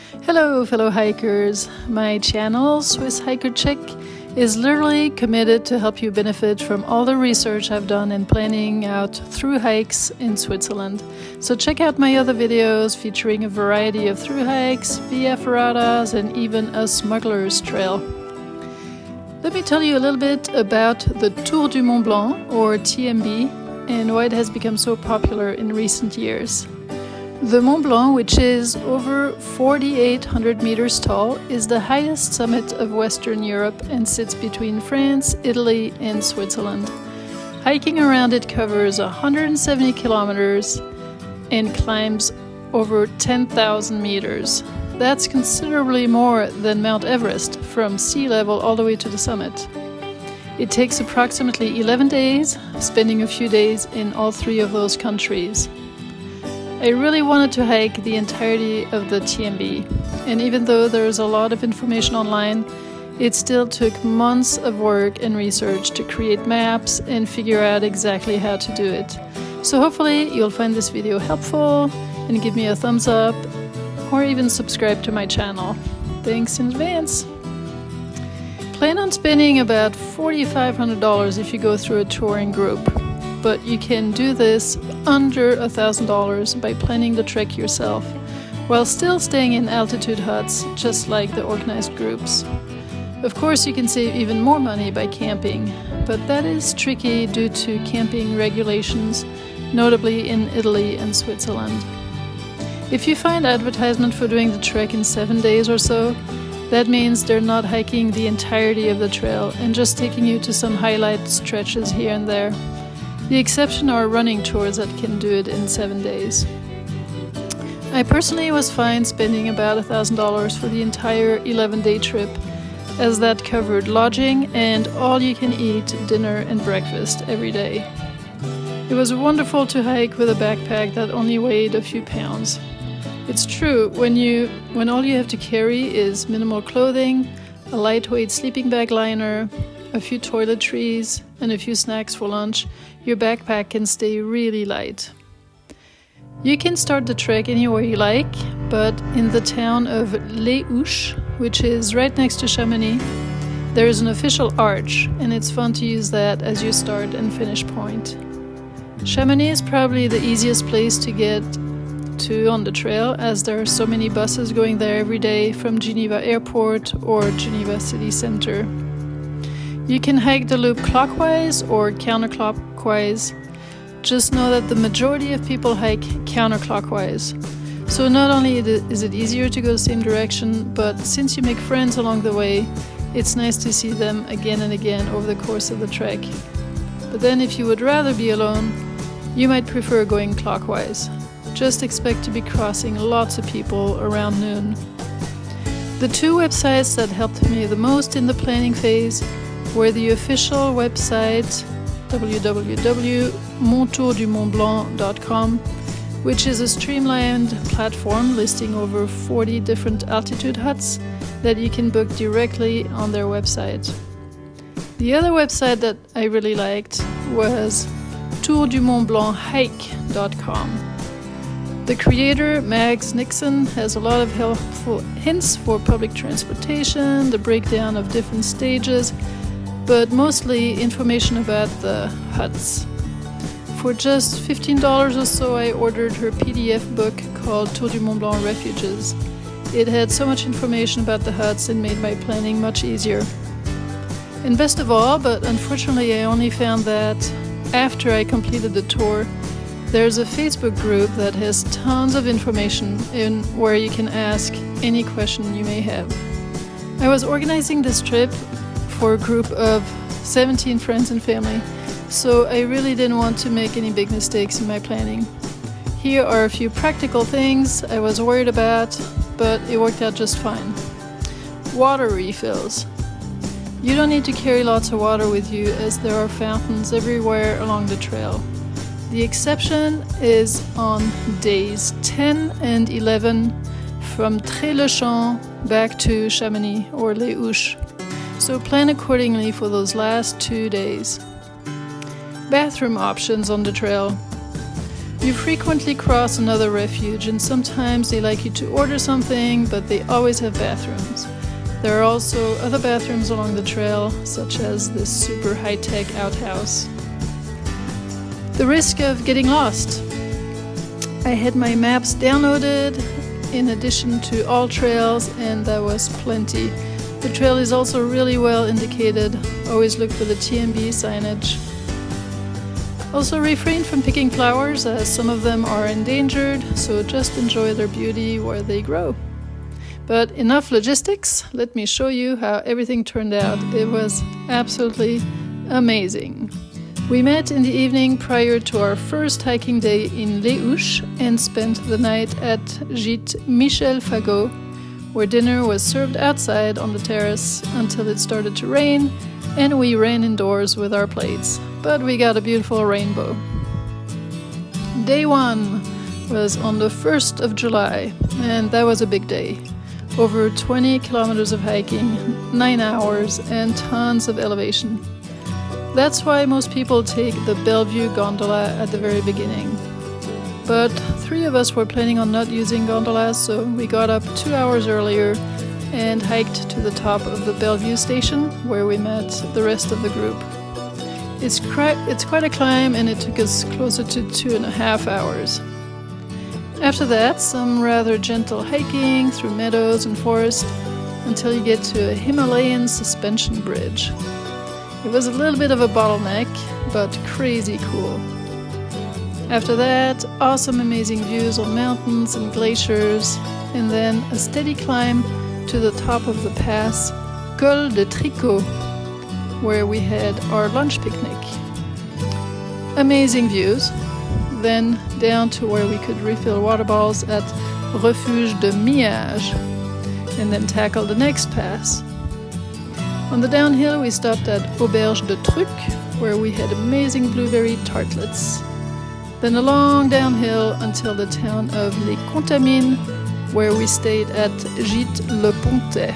Hello fellow hikers, my channel Swiss Hiker Chick is literally committed to help you benefit from all the research I've done in planning out through hikes in Switzerland. So check out my other videos featuring a variety of through hikes, via ferratas and even a smuggler's trail. Let me tell you a little bit about the Tour du Mont-Blanc or TMB and why it has become so popular in recent years. The Mont Blanc, which is over 4,800 meters tall, is the highest summit of Western Europe and sits between France, Italy, and Switzerland. Hiking around it covers 170 kilometers and climbs over 10,000 meters. That's considerably more than Mount Everest, from sea level all the way to the summit. It takes approximately 11 days, spending a few days in all three of those countries. I really wanted to hike the entirety of the TMB, and even though there's a lot of information online, it still took months of work and research to create maps and figure out exactly how to do it. So hopefully you'll find this video helpful and give me a thumbs up or even subscribe to my channel. Thanks in advance! Plan on spending about $4,500 if you go through a touring group. But you can do this under $1,000 by planning the trek yourself, while still staying in altitude huts, just like the organized groups. Of course, you can save even more money by camping, but that is tricky due to camping regulations, notably in Italy and Switzerland. If you find advertisement for doing the trek in 7 days or so, that means they're not hiking the entirety of the trail and just taking you to some highlight stretches here and there. The exception are running tours that can do it in 7 days. I personally was fine spending about $1,000 for the entire 11-day trip, as that covered lodging and all-you-can-eat dinner and breakfast every day. It was wonderful to hike with a backpack that only weighed a few pounds. It's true, when all you have to carry is minimal clothing, a lightweight sleeping bag liner, a few toiletries, and a few snacks for lunch, your backpack can stay really light. You can start the trek anywhere you like, but in the town of Les Houches, which is right next to Chamonix, there is an official arch, and it's fun to use that as your start and finish point. Chamonix is probably the easiest place to get to on the trail, as there are so many buses going there every day from Geneva Airport or Geneva City Center. You can hike the loop clockwise or counterclockwise. Just know that the majority of people hike counterclockwise. So not only is it easier to go the same direction, but since you make friends along the way, it's nice to see them again and again over the course of the trek. But then if you would rather be alone, you might prefer going clockwise. Just expect to be crossing lots of people around noon. The two websites that helped me the most in the planning phase were the official website www.montourdumontblanc.com, which is a streamlined platform listing over 40 different altitude huts that you can book directly on their website. The other website that I really liked was tourdumontblanchike.com. The creator, Mags Nixon, has a lot of helpful hints for public transportation, the breakdown of different stages, but mostly information about the huts. For just $15 or so, I ordered her PDF book called Tour du Mont-Blanc Refuges. It had so much information about the huts and made my planning much easier. And best of all, but unfortunately I only found that after I completed the tour, there's a Facebook group that has tons of information in where you can ask any question you may have. I was organizing this trip for a group of 17 friends and family, so I really didn't want to make any big mistakes in my planning. Here are a few practical things I was worried about, but it worked out just fine. Water refills. You don't need to carry lots of water with you, as there are fountains everywhere along the trail. The exception is on days 10 and 11 from Tré-le-Champ back to Chamonix or Les Houches. So plan accordingly for those last 2 days. Bathroom options on the trail. You frequently cross another refuge, and sometimes they like you to order something, but they always have bathrooms. There are also other bathrooms along the trail, such as this super high-tech outhouse. The risk of getting lost. I had my maps downloaded in addition to all trails, and that was plenty. The trail is also really well indicated. Always look for the TMB signage. Also refrain from picking flowers, as some of them are endangered, so just enjoy their beauty where they grow. But enough logistics, let me show you how everything turned out. It was absolutely amazing. We met in the evening prior to our first hiking day in Les Houches and spent the night at Gîte Michel Fagot, where dinner was served outside on the terrace until it started to rain, and we ran indoors with our plates. But we got a beautiful rainbow. Day 1 was on the 1st of July, and that was a big day. Over 20 kilometers of hiking, 9 hours, and tons of elevation. That's why most people take the Bellevue gondola at the very beginning. But 3 of us were planning on not using gondolas, so we got up 2 hours earlier and hiked to the top of the Bellevue station, where we met the rest of the group. It's quite a climb, and it took us closer to 2.5 hours. After that, some rather gentle hiking through meadows and forest until you get to a Himalayan suspension bridge. It was a little bit of a bottleneck, but crazy cool. After that, awesome amazing views on mountains and glaciers, and then a steady climb to the top of the pass, Col de Tricot, where we had our lunch picnic. Amazing views. Then down to where we could refill water bottles at Refuge de Miage, and then tackle the next pass. On the downhill, we stopped at Auberge de Truc, where we had amazing blueberry tartlets. Then a long downhill until the town of Les Contamines, where we stayed at Gîte Le Pontet.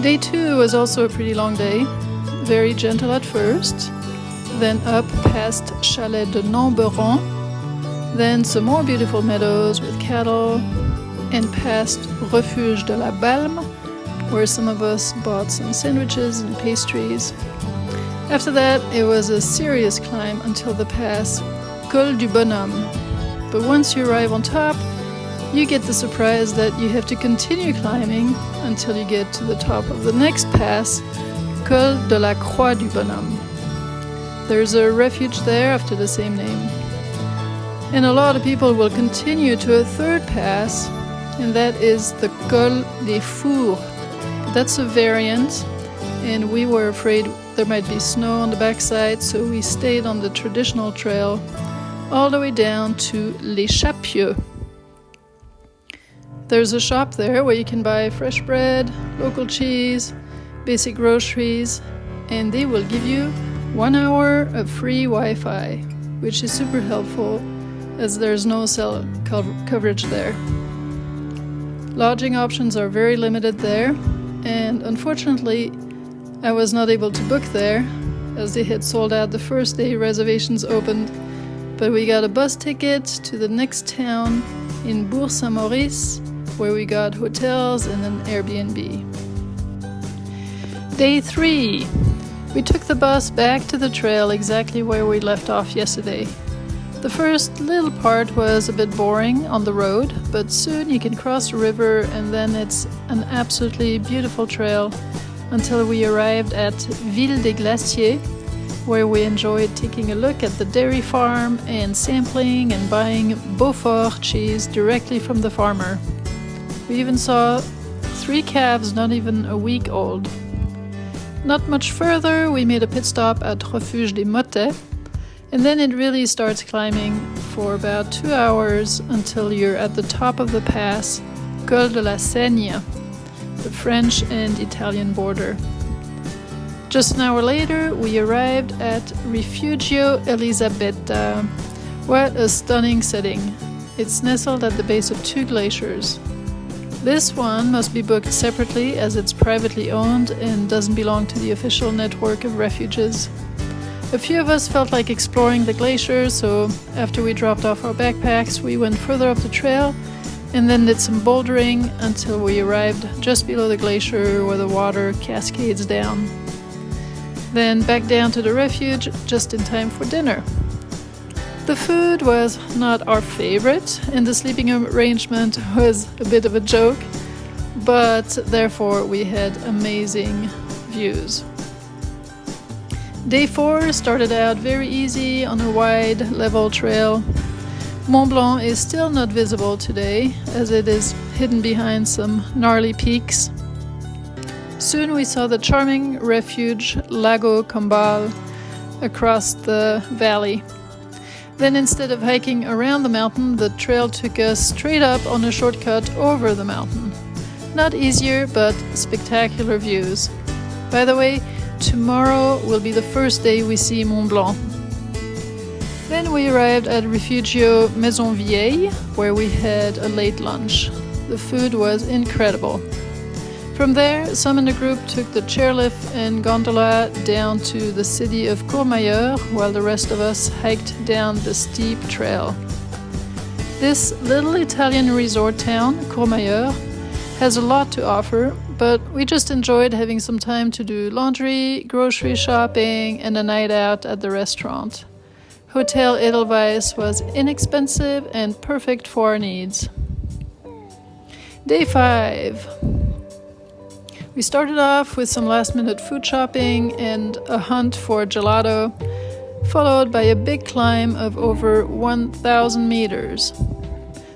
Day 2 was also a pretty long day, very gentle at first, then up past Chalet de Namberon, then some more beautiful meadows with cattle, and past Refuge de la Balme, where some of us bought some sandwiches and pastries. After that, it was a serious climb until the pass Col du Bonhomme. But once you arrive on top, you get the surprise that you have to continue climbing until you get to the top of the next pass, Col de la Croix du Bonhomme. There's a refuge there after the same name. And a lot of people will continue to a third pass, and that is the Col des Fours. That's a variant, and we were afraid there might be snow on the backside, so we stayed on the traditional trail all the way down to Les Chapieux. There's a shop there where you can buy fresh bread, local cheese, basic groceries, and they will give you 1 hour of free Wi-Fi, which is super helpful as there's no cell coverage there. Lodging options are very limited there, and unfortunately I was not able to book there as they had sold out the first day reservations opened, but we got a bus ticket to the next town in Bourg-Saint-Maurice, where we got hotels and an Airbnb. Day 3. We took the bus back to the trail exactly where we left off yesterday. The first little part was a bit boring on the road, but soon you can cross the river and then it's an absolutely beautiful trail until we arrived at Ville des Glaciers, where we enjoyed taking a look at the dairy farm and sampling and buying Beaufort cheese directly from the farmer. We even saw 3 calves not even a week old. Not much further, we made a pit stop at Refuge des Mottes, and then it really starts climbing for about 2 hours until you're at the top of the pass, Col de la Seigne, the French and Italian border. Just an hour later, we arrived at Rifugio Elisabetta. What a stunning setting. It's nestled at the base of 2 glaciers. This one must be booked separately as it's privately owned and doesn't belong to the official network of refuges. A few of us felt like exploring the glacier, so after we dropped off our backpacks, we went further up the trail and then did some bouldering until we arrived just below the glacier where the water cascades down. Then back down to the refuge just in time for dinner. The food was not our favorite, and the sleeping arrangement was a bit of a joke, but therefore we had amazing views. Day 4 started out very easy on a wide, level trail. Mont Blanc is still not visible today, as it is hidden behind some gnarly peaks. Soon we saw the charming refuge Lago Combal across the valley. Then instead of hiking around the mountain, the trail took us straight up on a shortcut over the mountain. Not easier, but spectacular views. By the way, tomorrow will be the first day we see Mont Blanc. Then we arrived at Refugio Maison Vieille, where we had a late lunch. The food was incredible. From there, some in the group took the chairlift and gondola down to the city of Courmayeur, while the rest of us hiked down the steep trail. This little Italian resort town, Courmayeur, has a lot to offer, but we just enjoyed having some time to do laundry, grocery shopping, and a night out at the restaurant. Hotel Edelweiss was inexpensive and perfect for our needs. Day 5. We started off with some last-minute food shopping and a hunt for gelato, followed by a big climb of over 1,000 meters.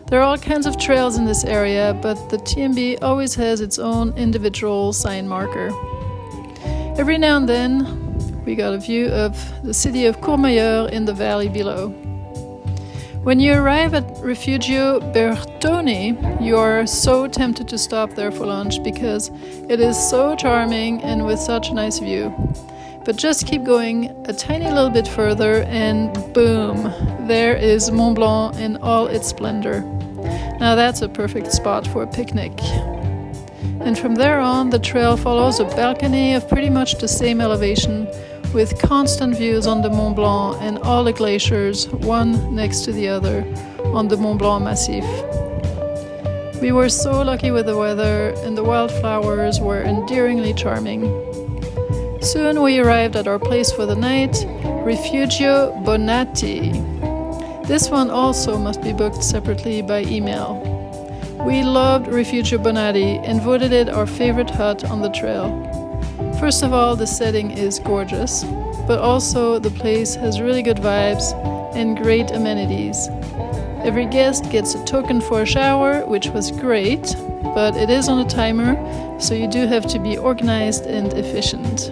There are all kinds of trails in this area, but the TMB always has its own individual sign marker. Every now and then, we got a view of the city of Courmayeur in the valley below. When you arrive at Refugio Bertone, you are so tempted to stop there for lunch because it is so charming and with such a nice view. But just keep going a tiny little bit further and boom, there is Mont Blanc in all its splendor. Now that's a perfect spot for a picnic. And from there on, the trail follows a balcony of pretty much the same elevation, with constant views on the Mont Blanc and all the glaciers, one next to the other, on the Mont Blanc Massif. We were so lucky with the weather, and the wildflowers were endearingly charming. Soon we arrived at our place for the night, Refugio Bonatti. This one also must be booked separately by email. We loved Refugio Bonatti and voted it our favorite hut on the trail. First of all, the setting is gorgeous, but also the place has really good vibes and great amenities. Every guest gets a token for a shower, which was great, but it is on a timer, so you do have to be organized and efficient.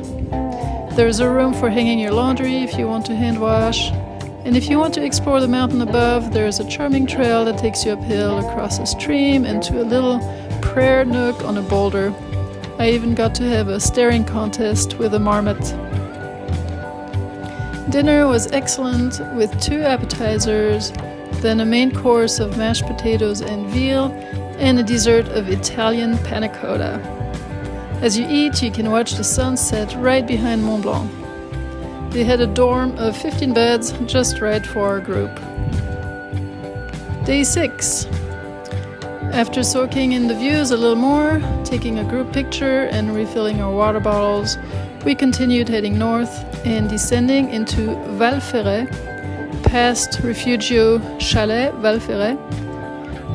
There's a room for hanging your laundry if you want to hand wash, and if you want to explore the mountain above, there's a charming trail that takes you uphill across a stream and to a little prayer nook on a boulder. I even got to have a staring contest with a marmot. Dinner was excellent with 2 appetizers, then a main course of mashed potatoes and veal, and a dessert of Italian panna cotta. As you eat, you can watch the sunset right behind Mont Blanc. They had a dorm of 15 beds, just right for our group. Day 6. After soaking in the views a little more, taking a group picture and refilling our water bottles, we continued heading north and descending into Val Ferret, past Refugio Chalet Val Ferret,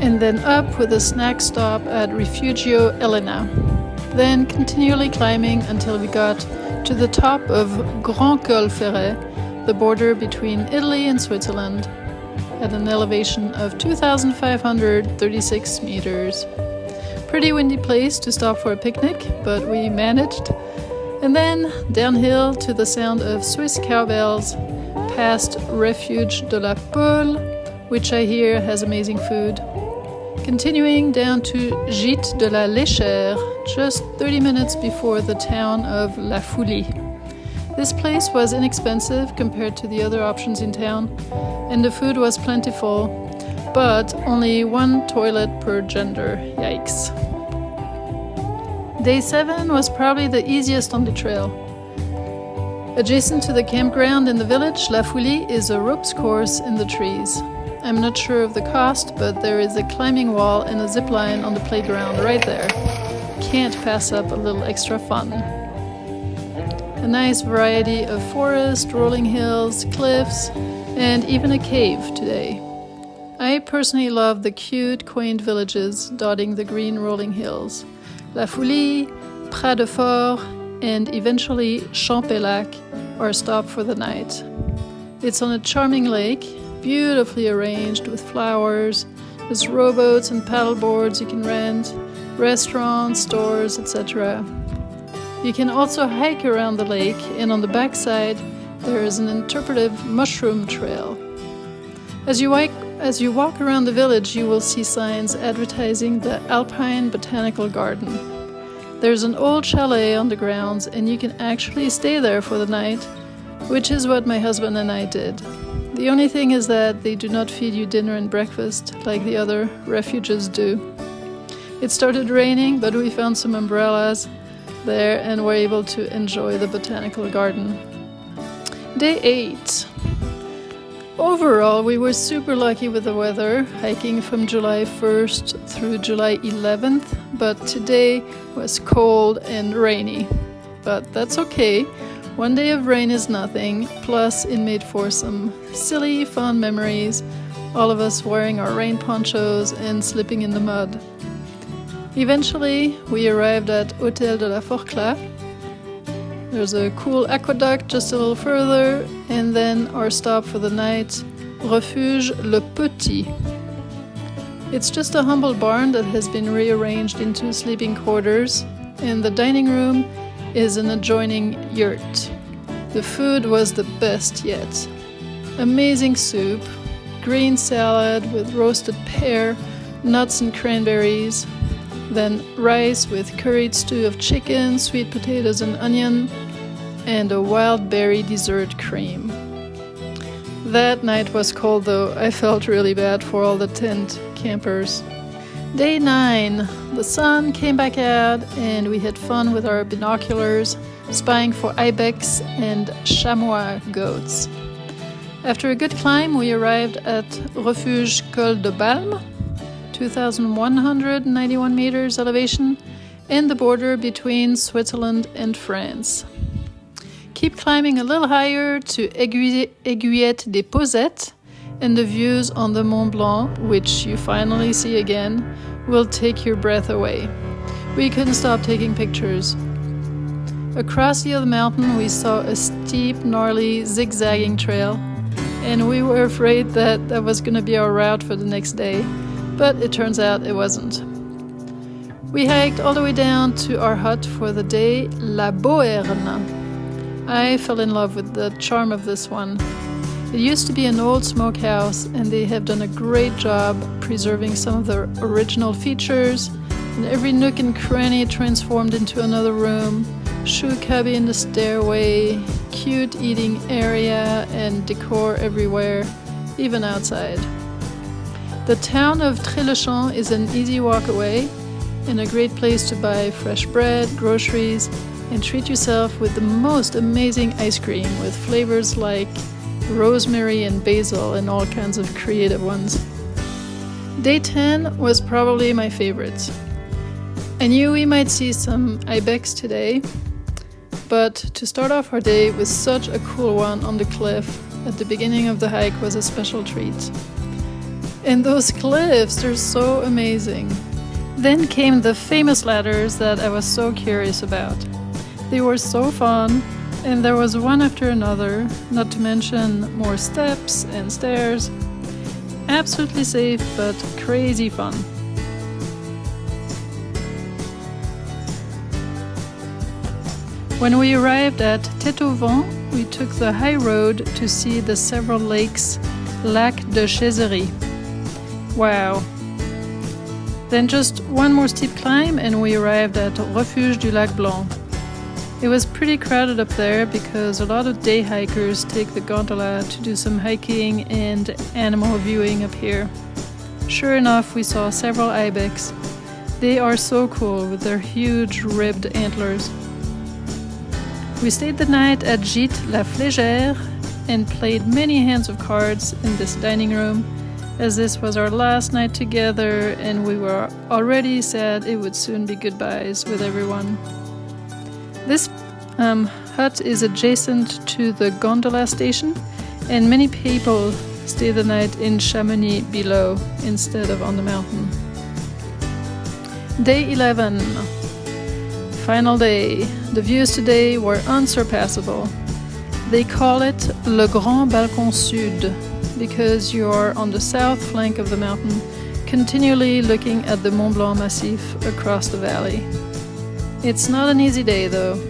and then up with a snack stop at Refugio Elena. Then continually climbing until we got to the top of Grand Col Ferret, the border between Italy and Switzerland, at an elevation of 2,536 meters. Pretty windy place to stop for a picnic, but we managed. And then downhill to the sound of Swiss cowbells, past Refuge de la Poule, which I hear has amazing food. Continuing down to Gîte de la Léchère, just 30 minutes before the town of La Foulie. This place was inexpensive compared to the other options in town, and the food was plentiful, but only 1 toilet per gender. Yikes. Day 7 was probably the easiest on the trail. Adjacent to the campground in the village, La Foulie is a ropes course in the trees. I'm not sure of the cost, but there is a climbing wall and a zip line on the playground right there. Can't pass up a little extra fun. A nice variety of forest, rolling hills, cliffs, and even a cave today. I personally love the cute, quaint villages dotting the green rolling hills. La Foulie, Prat de Fort, and eventually Champelac, our stop for the night. It's on a charming lake, beautifully arranged with flowers. There's rowboats and paddleboards you can rent, restaurants, stores, etc. You can also hike around the lake, and on the backside there is an interpretive mushroom trail. As you walk around the village, you will see signs advertising the Alpine Botanical Garden. There's an old chalet on the grounds, and you can actually stay there for the night, which is what my husband and I did. The only thing is that they do not feed you dinner and breakfast like the other refuges do. It started raining, but we found some umbrellas there and were able to enjoy the botanical garden. Day 8. Overall, we were super lucky with the weather, hiking from July 1st through July 11th, but today was cold and rainy. But that's okay. One day of rain is nothing, plus it made for some silly, fun memories, all of us wearing our rain ponchos and slipping in the mud. Eventually, we arrived at Hôtel de la Forclaz. There's a cool aqueduct just a little further, and then our stop for the night, Refuge Le Petit. It's just a humble barn that has been rearranged into sleeping quarters, and the dining room is an adjoining yurt. The food was the best yet. Amazing soup, green salad with roasted pear, nuts and cranberries, then rice with curried stew of chicken, sweet potatoes and onion, and a wild berry dessert cream. That night was cold though. I felt really bad for all the tent campers. Day 9. The sun came back out and we had fun with our binoculars, spying for ibex and chamois goats. After a good climb, we arrived at Refuge Col de Balme, 2,191 meters elevation, and the border between Switzerland and France. Keep climbing a little higher to Aiguillette des Posettes, and the views on the Mont Blanc, which you finally see again, will take your breath away. We couldn't stop taking pictures. Across the other mountain, we saw a steep, gnarly, zigzagging trail, and we were afraid that that was going to be our route for the next day, but it turns out it wasn't. We hiked all the way down to our hut for the day, La Boherne. I fell in love with the charm of this one. It used to be an old smokehouse, and they have done a great job preserving some of the original features, and every nook and cranny transformed into another room, shoe cubby in the stairway, cute eating area, and decor everywhere, even outside. The town of Trélechamp is an easy walk away, and a great place to buy fresh bread, groceries, and treat yourself with the most amazing ice cream with flavors like rosemary and basil and all kinds of creative ones. Day 10 was probably my favorite. I knew we might see some ibex today, but to start off our day with such a cool one on the cliff at the beginning of the hike was a special treat. And those cliffs, they're so amazing. Then came the famous ladders that I was so curious about. They were so fun, and there was one after another, not to mention more steps and stairs. Absolutely safe, but crazy fun. When we arrived at Tête-au-Vent, we took the high road to see the several lakes, Lac de Chézerie. Wow. Then just one more steep climb and we arrived at Refuge du Lac Blanc. It was pretty crowded up there because a lot of day hikers take the gondola to do some hiking and animal viewing up here. Sure enough, we saw several ibex. They are so cool with their huge ribbed antlers. We stayed the night at Gîte La Flégère and played many hands of cards in this dining room, as this was our last night together and we were already sad it would soon be goodbyes with everyone. This hut is adjacent to the gondola station, and many people stay the night in Chamonix below instead of on the mountain. Day 11. Final day. The views today were unsurpassable. They call it Le Grand Balcon Sud because you're on the south flank of the mountain, continually looking at the Mont Blanc Massif across the valley. It's not an easy day though.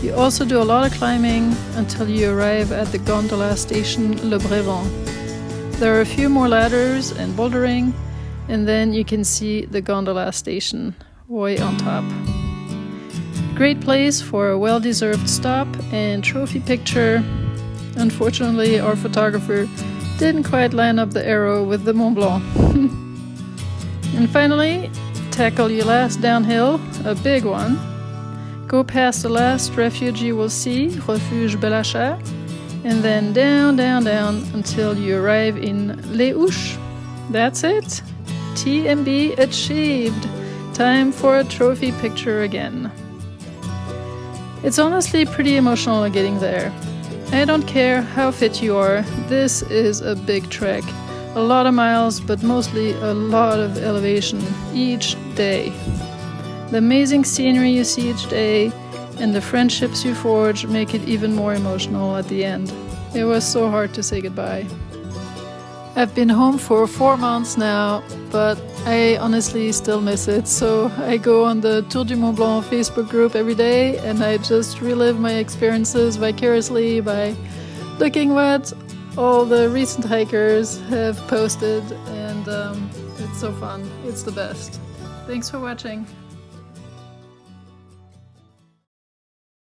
You also do a lot of climbing until you arrive at the gondola station Le Brevan. There are a few more ladders and bouldering, and then you can see the gondola station way on top. Great place for a well-deserved stop and trophy picture. Unfortunately, our photographer didn't quite line up the arrow with the Mont Blanc. And finally, tackle your last downhill, a big one. Go past the last refuge you will see, Refuge Belachère, and then down, down, down until you arrive in Les Houches. That's it. TMB achieved. Time for a trophy picture again. It's honestly pretty emotional getting there. I don't care how fit you are, this is a big trek. A lot of miles, but mostly a lot of elevation each day. The amazing scenery you see each day and the friendships you forge make it even more emotional at the end. It was so hard to say goodbye. I've been home for 4 months now, but I honestly still miss it. So I go on the Tour du Mont-Blanc Facebook group every day and I just relive my experiences vicariously by looking what all the recent hikers have posted, and it's so fun. It's the best. Thanks for watching.